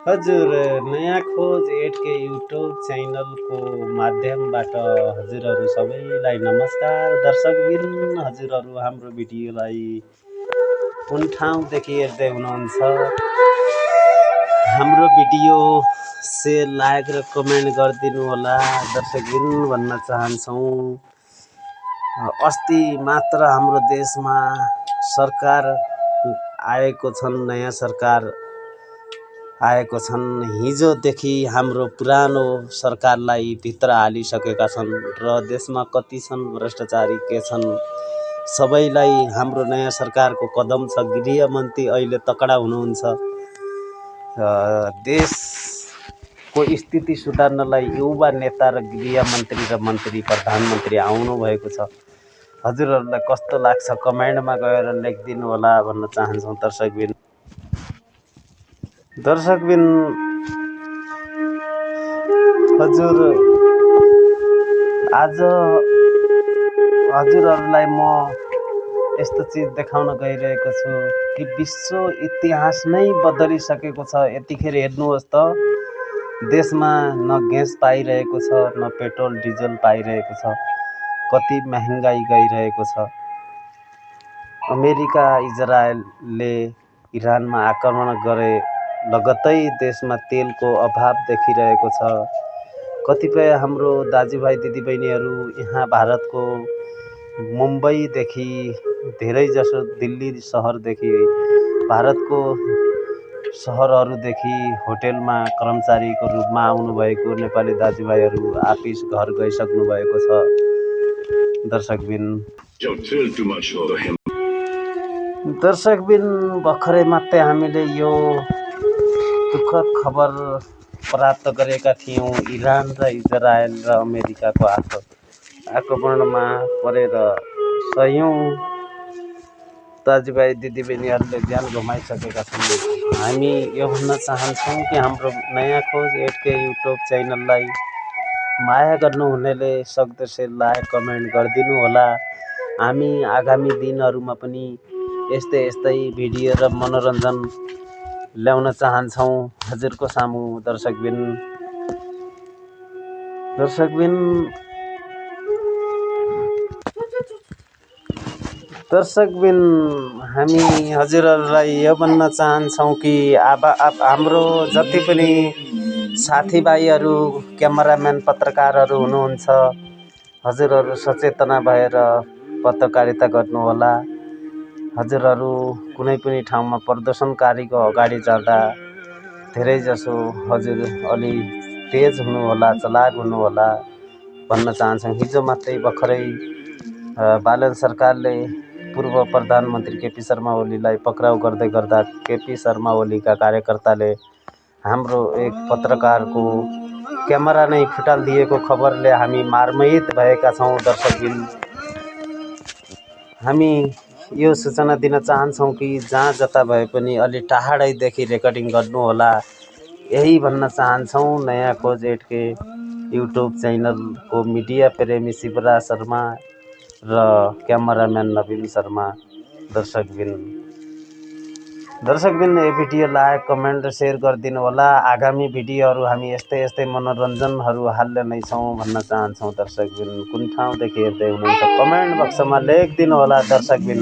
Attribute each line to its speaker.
Speaker 1: हजुर, नयाँ खोज एडके युट्युब च्यानलको माध्यमबाट हजुरहरू सबैलाई नमस्कार। दर्शकबिन हजुरहरू हाम्रो भिडियोलाई कुन ठाउँदेखि हेर्दै हुनुहुन्छ, हाम्रो भिडियो सेयर, लाइक र कमेन्ट गरिदिनु होला दर्शकबिन भन्न चाहन्छौँ। अस्ति मात्र हाम्रो देशमा सरकार आएको छन्, नयाँ सरकार आएको छन्। हिजोदेखि हाम्रो पुरानो सरकारलाई भित्र हालिसकेका छन् र देशमा कति छन् भ्रष्टाचारी के छन् सबैलाई हाम्रो नयाँ सरकारको कदम छ। गृहमन्त्री अहिले तकडा हुनुहुन्छ। देशको स्थिति सुधार्नलाई युवा नेता र गृहमन्त्री र मन्त्री प्रधानमन्त्री आउनु भएको छ। हजुरहरूलाई कस्तो लाग्छ कमेन्टमा गएर लेखिदिनु होला भन्न चाहन्छौँ। दर्शकबिन हजुर, आज हजुरहरूलाई म यस्तो चिज देखाउन गइरहेको छु कि विश्व इतिहास नै बदलिसकेको छ। यतिखेर हेर्नुहोस् त, देशमा न ग्यास पाइरहेको छ, न पेट्रोल डिजल पाइरहेको छ, कति महँगाई गइरहेको छ। अमेरिका इजरायलले इरानमा आक्रमण गरे लगत्तै देशमा तेलको अभाव देखिरहेको छ। कतिपय हाम्रो दाजुभाइ दिदीबहिनीहरू यहाँ भारतको मुम्बईदेखि, धेरैजसो दिल्ली सहरदेखि, भारतको सहरहरूदेखि होटेलमा कर्मचारीको रूपमा आउनुभएको नेपाली दाजुभाइहरू आफिस घर गइसक्नु भएको छ। दर्शकबिन भर्खरै मात्रै हामीले यो दुःखद खबर प्राप्त गरेका थियौँ। इरान र इजरायल र अमेरिकाको आक्रमणमा परेर सयौँ दाजुभाइ दिदीबहिनीहरूले ज्यान गुमाइसकेका छन्। हामी यो भन्न चाहन्छौँ कि हाम्रो नयाँ खोज एडके युट्युब च्यानललाई माया गर्नुहुनेले सक्दो लाइक कमेन्ट गरिदिनु होला। हामी आगामी दिनहरूमा पनि यस्तै भिडियो र मनोरञ्जन ल्याउन चाहन्छौँ हजुरको सामु। दर्शकबिन हामी हजुरहरूलाई यो भन्न चाहन्छौँ कि अब हाम्रो जति पनि साथीभाइहरू, क्यामेराम्यान, पत्रकारहरू हुनुहुन्छ, हजुरहरू सचेतना भएर पत्रकारिता गर्नुहोला। हजुरहरू कुनै पनि ठाउँमा प्रदर्शनकारीको अगाडि जाँदा धेरैजसो हजुर अलि तेज हुनुहोला, चलाक हुनुहोला भन्न चाहन्छौँ। हिजो मात्रै भर्खरै बालन सरकारले पूर्व प्रधानमन्त्री केपी शर्मा ओलीलाई पक्राउ गर्दै गर्दा केपी शर्मा ओलीका कार्यकर्ताले हाम्रो एक पत्रकारको क्यामेरा नै फुटालिदिएको खबरले हामी मर्माहित भएका छौँ। दर्शकबिन हामी यो सूचना दिन चाहन्छौँ कि जहाँ जता भए पनि अलि टाढैदेखि रेकर्डिङ गर्नुहोला, यही भन्न चाहन्छौँ। नयाँ खोज एडके युट्युब च्यानलको मिडिया प्रेमी शिवराज शर्मा र क्यामेराम्यान नवीन शर्मा। दर्शकबिन यो भिडियो लाइक कमेन्ट र सेयर गरिदिनु होला। आगामी भिडियोहरू हामी यस्तै मनोरञ्जनहरू हाल्ने नै छौँ भन्न चाहन्छौँ। दर्शकबिन कुन ठाउँदेखि हेर्दै हुनुहुन्छ कमेन्ट बक्समा लेखिदिनु होला। दर्शकबिन